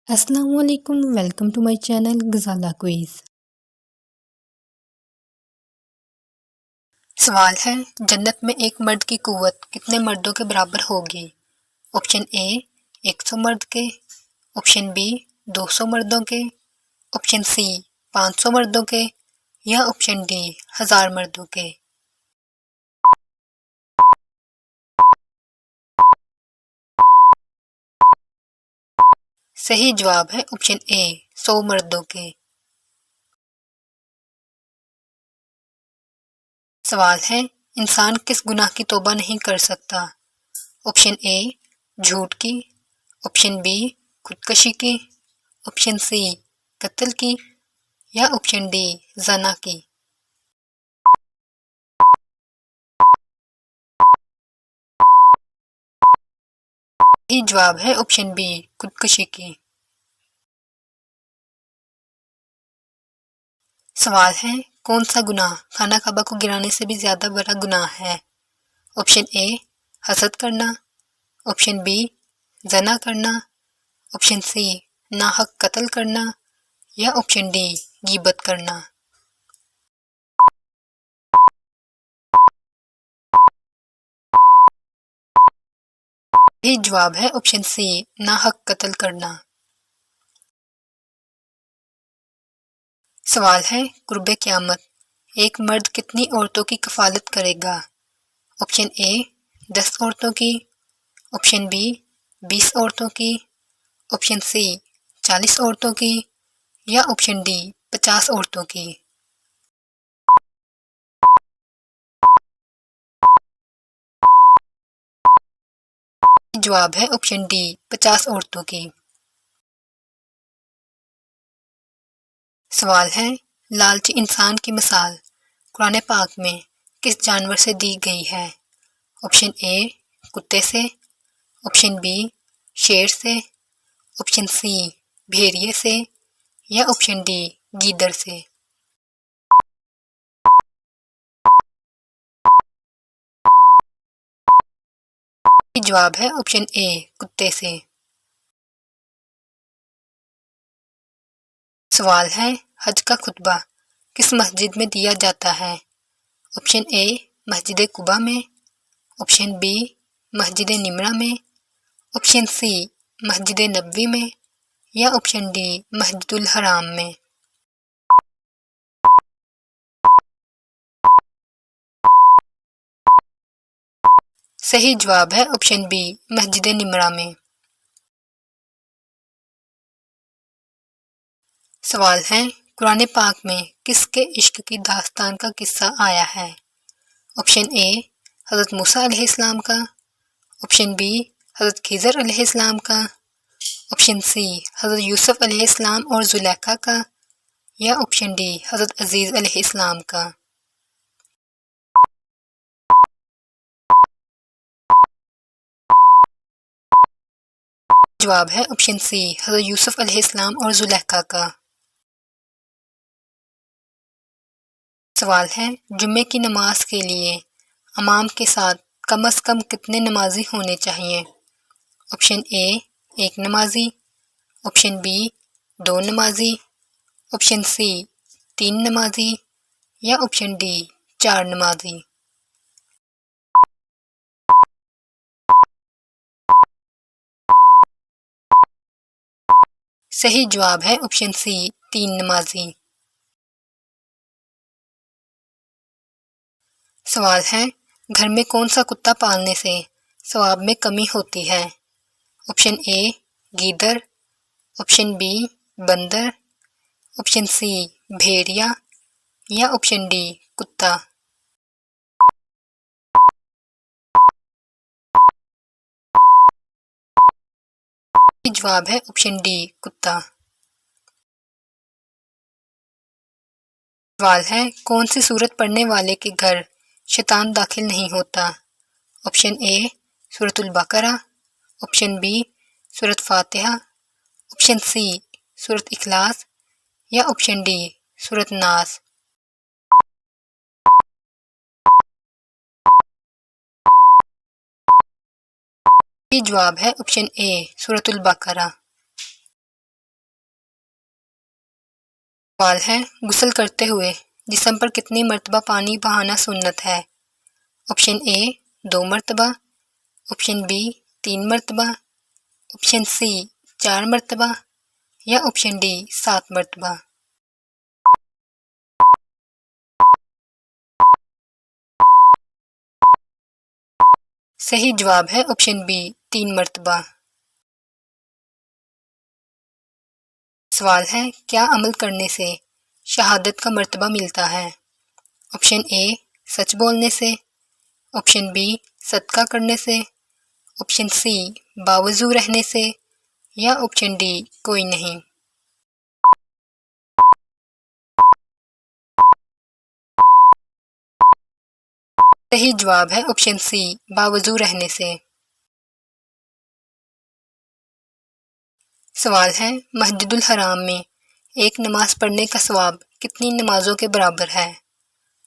अस्सलामुअलैकुम welcome to my channel Ghazala quiz. सवाल है, जन्नत में एक मर्द की कुव्वत कितने मर्दों के बराबर होगी? ऑप्शन ए 100 मर्द के, ऑप्शन बी 200 मर्दों के, ऑप्शन सी 500 मर्दों के या ऑप्शन डी 1000 मर्दों के। सही जवाब है ऑप्शन ए 100 मर्दों के। सवाल है, इंसान किस गुनाह की तौबा नहीं कर सकता? ऑप्शन ए झूठ की, ऑप्शन बी खुदकशी की, ऑप्शन सी कत्ल की या ऑप्शन डी जना की। सही जवाब है ऑप्शन बी खुदकुशी की। सवाल है, कौन सा गुनाह खाना काबा को गिराने से भी ज्यादा बड़ा गुनाह है? ऑप्शन ए हसद करना, ऑप्शन बी जना करना, ऑप्शन सी नाहक कत्ल करना या ऑप्शन डी गीबत करना। सही जवाब है ऑप्शन सी नाहक कत्ल करना। सवाल है, कुर्बे क़यामत एक मर्द कितनी औरतों की कफालत करेगा? ऑप्शन ए 10 औरतों की, ऑप्शन बी 20 औरतों की, ऑप्शन सी 40 औरतों की या ऑप्शन डी 50 औरतों की। जवाब है ऑप्शन डी 50 औरतों की। सवाल है, लालची इंसान की मिसाल कुरान पाक में किस जानवर से दी गई है? ऑप्शन ए कुत्ते से, ऑप्शन बी शेर से, ऑप्शन सी भेड़िए से या ऑप्शन डी गीदड़ से। जवाब है ऑप्शन ए कुत्ते से। सवाल है, हज का खुतबा किस मस्जिद में दिया जाता है? ऑप्शन ए मस्जिद कुबा में, ऑप्शन बी मस्जिद निमरा में, ऑप्शन सी मस्जिद नबवी में या ऑप्शन डी मस्जिदुल हराम में। सही जवाब है ऑप्शन बी मस्जिद निमरा में। सवाल है, कुरान पाक में किसके इश्क की दास्तान का किस्सा आया है? ऑप्शन ए हज़रत मूसा अलैहिस्सलाम का, ऑप्शन बी हज़रत खिज़र अलैहिस्सलाम का, ऑप्शन सी हज़रत यूसुफ अलैहिस्सलाम और जुलेखा का या ऑप्शन डी हज़रत अजीज अलैहिस्सलाम का। जवाब है ऑप्शन सी हज़रत यूसुफ अलैहिस्सलाम और जुलेखा का। सवाल है, जुम्मे की नमाज के लिए इमाम के साथ कम से कम कितने नमाजी होने चाहिए? Option A 1 Namazi, option B 2 Namazi, option C 3 नमाजी या ऑप्शन डी 4 नमाजी। सही जवाब है ऑप्शन सी 3 नमाजी। सवाल है, घर में कौन सा कुत्ता पालने से सवाब में कमी होती है? ऑप्शन ए गीदड़, ऑप्शन बी बंदर, ऑप्शन सी भेड़िया या ऑप्शन डी कुत्ता। जवाब है ऑप्शन डी कुत्ता। सवाल है, कौन सी सूरत पढ़ने वाले के घर शैतान दाखिल नहीं होता? ऑप्शन ए सूरतुल बकरा, ऑप्शन बी सूरत फातिहा, ऑप्शन सी सूरत इखलास या ऑप्शन डी सूरत नास। जवाब है ऑप्शन ए सूरतुल बकरा। सवाल है, गुस्ल करते हुए जिस्म पर कितनी मरतबा पानी बहाना सुन्नत है? ऑप्शन ए 2 मरतबा, ऑप्शन बी 3 मरतबा, ऑप्शन सी 4 मरतबा या ऑप्शन डी 7 मरतबा। सही जवाब है ऑप्शन बी 3 मरतबा। सवाल है, क्या अमल करने से शहादत का मर्तबा मिलता है? ऑप्शन ए सच बोलने से, ऑप्शन बी सदका करने से, ऑप्शन सी बावजू रहने से या ऑप्शन डी कोई नहीं। सही जवाब है ऑप्शन सी बावजू रहने से। सवाल है, मस्जिदुल हराम में एक नमाज पढ़ने का सवाब कितनी नमाजों के बराबर है?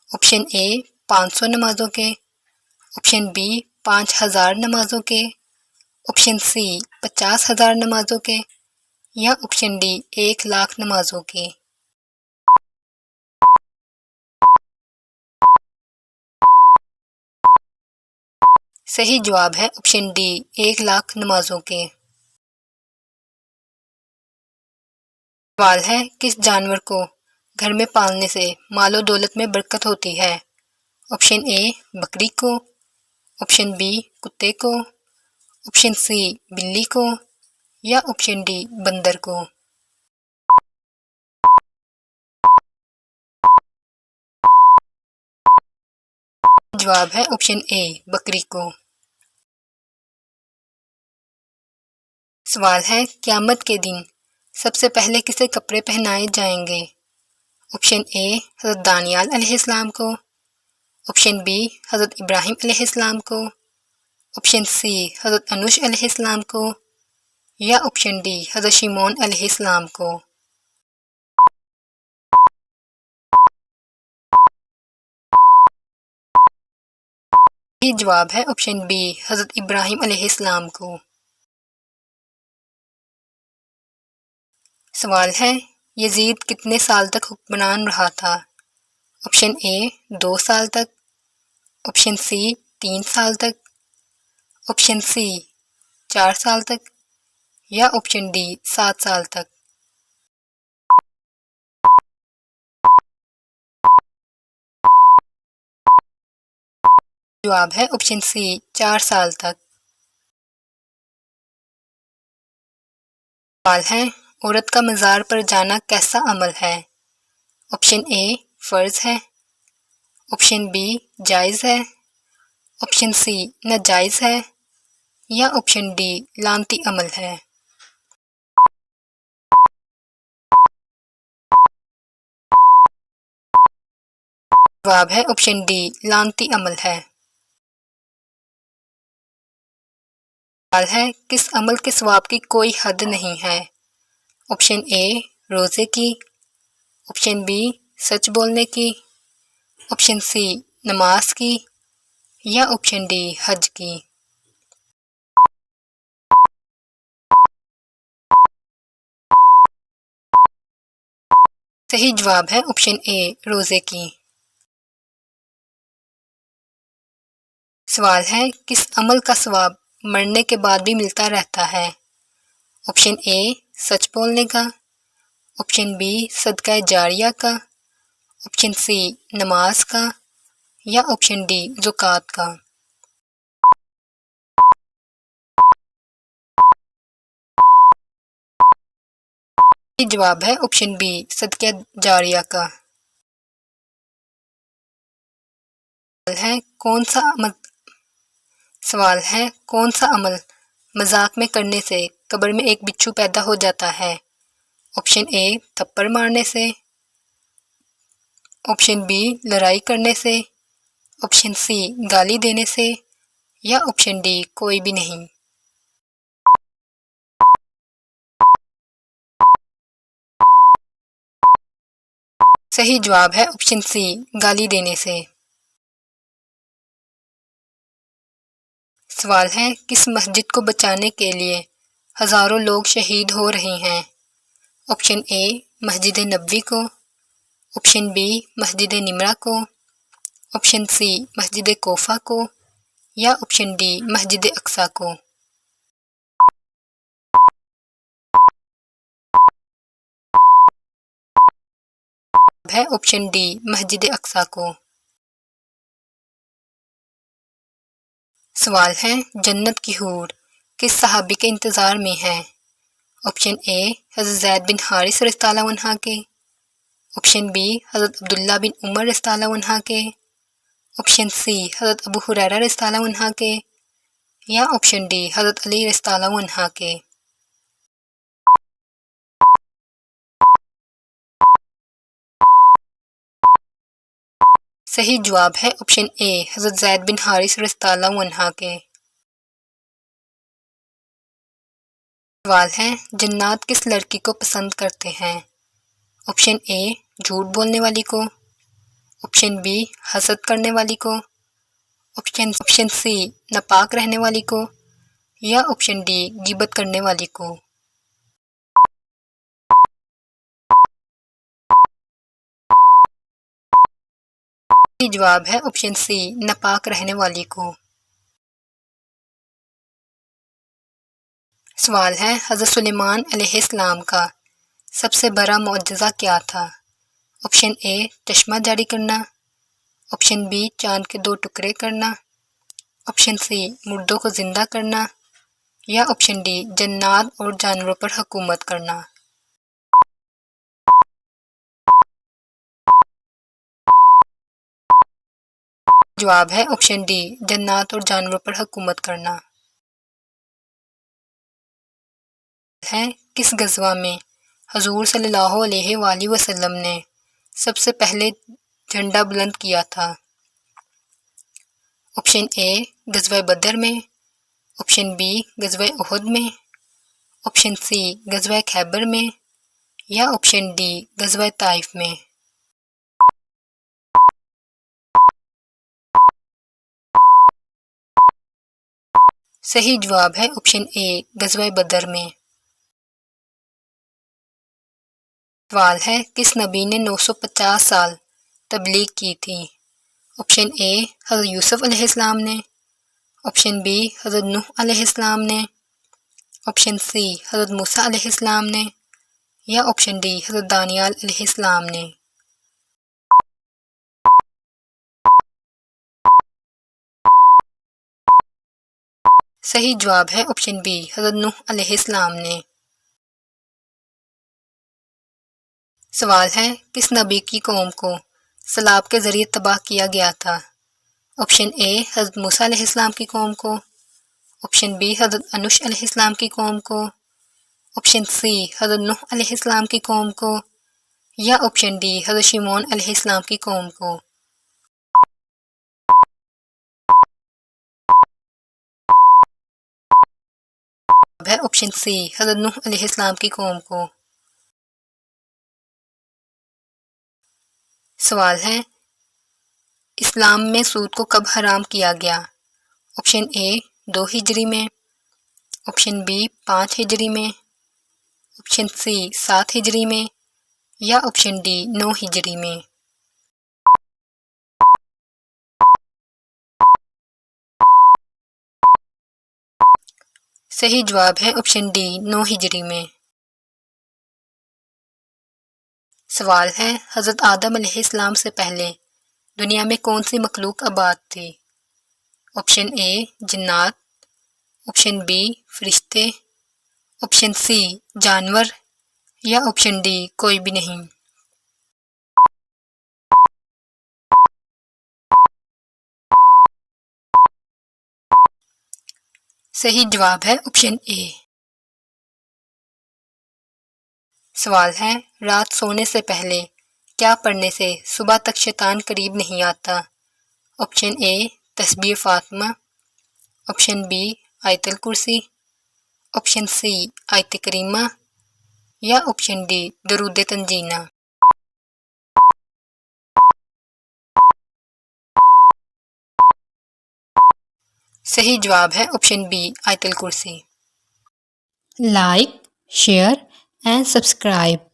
ऑप्शन ए 500 नमाजों के, ऑप्शन बी 5000 नमाजों के, ऑप्शन सी 50,000 नमाजों के या ऑप्शन डी 1,00,000 नमाजों के। सही जवाब है ऑप्शन डी 1,00,000 नमाजों के। सवाल है, किस जानवर को घर में पालने से मालो दौलत में बरकत होती है? ऑप्शन ए बकरी को, ऑप्शन बी कुत्ते को, ऑप्शन सी बिल्ली को या ऑप्शन डी बंदर को। जवाब है ऑप्शन ए बकरी को। सवाल है, क़यामत के दिन सबसे पहले किसे कपड़े पहनाए जाएंगे? ऑप्शन ए हज़रत दानियाल अलैहिस्सलाम को, ऑप्शन बी हज़रत इब्राहिम अलैहिस्सलाम को, ऑप्शन सी हज़रत अनूश अलैहिस्सलाम को या ऑप्शन डी हज़रत शिमोन अलैहिस्सलाम को। सही जवाब है ऑप्शन बी हज़रत इब्राहिम अलैहिस्सलाम को। सवाल है, यजीद कितने साल तक हुक्मरान रहा था? ऑप्शन ए 2 साल तक, ऑप्शन सी 3 साल तक, ऑप्शन सी 4 साल तक या ऑप्शन डी 7 साल तक। जवाब है ऑप्शन सी 4 साल तक। सवाल है, औरत का मज़ार पर जाना कैसा अमल है? ऑप्शन ए फ़र्ज़ है, ऑप्शन बी जायज़ है, ऑप्शन सी नाजायज़ है या ऑप्शन डी लानती अमल है। जवाब है ऑप्शन डी लानती अमल है। सवाल है, किस अमल के सवाब की कोई हद नहीं है? ऑप्शन ए रोज़े की, ऑप्शन बी सच बोलने की, ऑप्शन सी नमाज की या ऑप्शन डी हज की। सही जवाब है ऑप्शन ए रोज़े की। सवाल है, किस अमल का सवाब मरने के बाद भी मिलता रहता है? ऑप्शन ए सच बोलने का, ऑप्शन बी सदका जारिया का, ऑप्शन सी नमाज का या ऑप्शन डी ज़ुकात का। सही जवाब है ऑप्शन बी सदका जारिया का। सवाल है, कौन सा अमल मजाक में करने से कब्र में एक बिच्छू पैदा हो जाता है? ऑप्शन ए थप्पड़ मारने से, ऑप्शन बी लड़ाई करने से, ऑप्शन सी गाली देने से या ऑप्शन डी कोई भी नहीं। सही जवाब है ऑप्शन सी गाली देने से। सवाल है, किस मस्जिद को बचाने के लिए हज़ारों लोग शहीद हो रहे हैं? ऑप्शन ए मस्जिद नबवी को, ऑप्शन बी मस्जिद निमरा को, ऑप्शन सी मस्जिद कोफा को या ऑप्शन डी मस्जिद अक्सा को। है ऑप्शन डी मस्जिद अक्सा को। सवाल है जन्नत की हूर किस सहाबी के इंतज़ार में है। ऑप्शन ए हज़रत ज़ैद बिन हारिस रज़ियल्लाहु अन्हा के, ऑप्शन बी हज़रत अब्दुल्ला बिन उमर रज़ियल्लाहु अन्हा के, ऑप्शन सी हज़रत अबू हुरैरा रज़ियल्लाहु अन्हा के या ऑप्शन डी हज़रत अली रज़ियल्लाहु अन्हा के। सही जवाब है ऑप्शन ए हज़रत ज़ैद बिन हारिस रज़ियल्लाहु अन्हा के। सवाल है जन्नात किस लड़की को पसंद करते हैं। ऑप्शन ए झूठ बोलने वाली को, ऑप्शन बी हसद करने वाली को, ऑप्शन सी नापाक रहने वाली को या ऑप्शन डी गिबत करने वाली को। सही जवाब है ऑप्शन सी नापाक रहने वाली को। सवाल है हज़रत सुलेमान अलैहिस्सलाम का सबसे बड़ा मुअज्जिज़ा क्या था। ऑप्शन ए चश्मा जारी करना, ऑप्शन बी चांद के 2 टुकड़े करना, ऑप्शन सी मुर्दों को जिंदा करना या ऑप्शन डी जन्नात और जानवरों पर हुकूमत करना। जवाब है ऑप्शन डी जन्नात और जानवरों पर हुकूमत करना। है किस गज़वा में हजूर सल्लल्लाहु अलैहि वसल्लम ने सबसे पहले झंडा बुलंद किया था। ऑप्शन ए गज़वा बदर में, ऑप्शन बी गज़वा उहुद में, ऑप्शन सी गज़वा खैबर में या ऑप्शन डी गज़वा ताइफ में। सही जवाब है ऑप्शन ए गज़वा बदर में। सवाल है किस नबी ने 950 साल तबलीग की थी। ऑप्शन ए हज़रत यूसुफ अलैहिस्सलाम ने, ऑप्शन बी हज़रत नूह अलैहिस्सलाम ने, ऑप्शन सी हज़रत मूसा अलैहिस्सलाम ने या ऑप्शन डी हज़रत दानियाल अलैहिस्सलाम ने। सही जवाब है ऑप्शन बी हज़रत नूह अलैहिस्सलाम ने। सवाल है किस नबी की कौम को सैलाब के ज़रिए तबाह किया गया था। ऑप्शन ए हज़रत मूसा अलैहिस्सलाम की कौम को, ऑप्शन बी हज़रत अनूश अलैहिस्सलाम की कौम को, ऑप्शन सी हज़रत नूह अलैहिस्सलाम की कौम को या ऑप्शन डी हज़रत शिमोन अलैहिस्सलाम की कौम को। है ऑप्शन सी हज़रत नूह अलैहिस्सलाम की कौम को। सवाल है इस्लाम में सूद को कब हराम किया गया। ऑप्शन ए 2 हिजरी में, ऑप्शन बी 5 हिजरी में, ऑप्शन सी 7 हिजरी में या ऑप्शन डी 9 हिजरी में। सही जवाब है ऑप्शन डी 9 हिजरी में। सवाल है हज़रत आदम अलैहिस्सलाम से पहले दुनिया में कौन सी मखलूक आबाद थी। ऑप्शन ए जिन्नात, ऑप्शन बी फरिश्ते, ऑप्शन सी जानवर या ऑप्शन डी कोई भी नहीं। सही जवाब है ऑप्शन ए। सवाल है रात सोने से पहले क्या पढ़ने से सुबह तक शैतान करीब नहीं आता। ऑप्शन ए तस्बीह फातिमा, ऑप्शन बी आयतुल कुर्सी, ऑप्शन सी आयत करीमा या ऑप्शन डी दरूद तंजीना। सही जवाब है ऑप्शन बी आयतुल कुर्सी। Like, share and subscribe.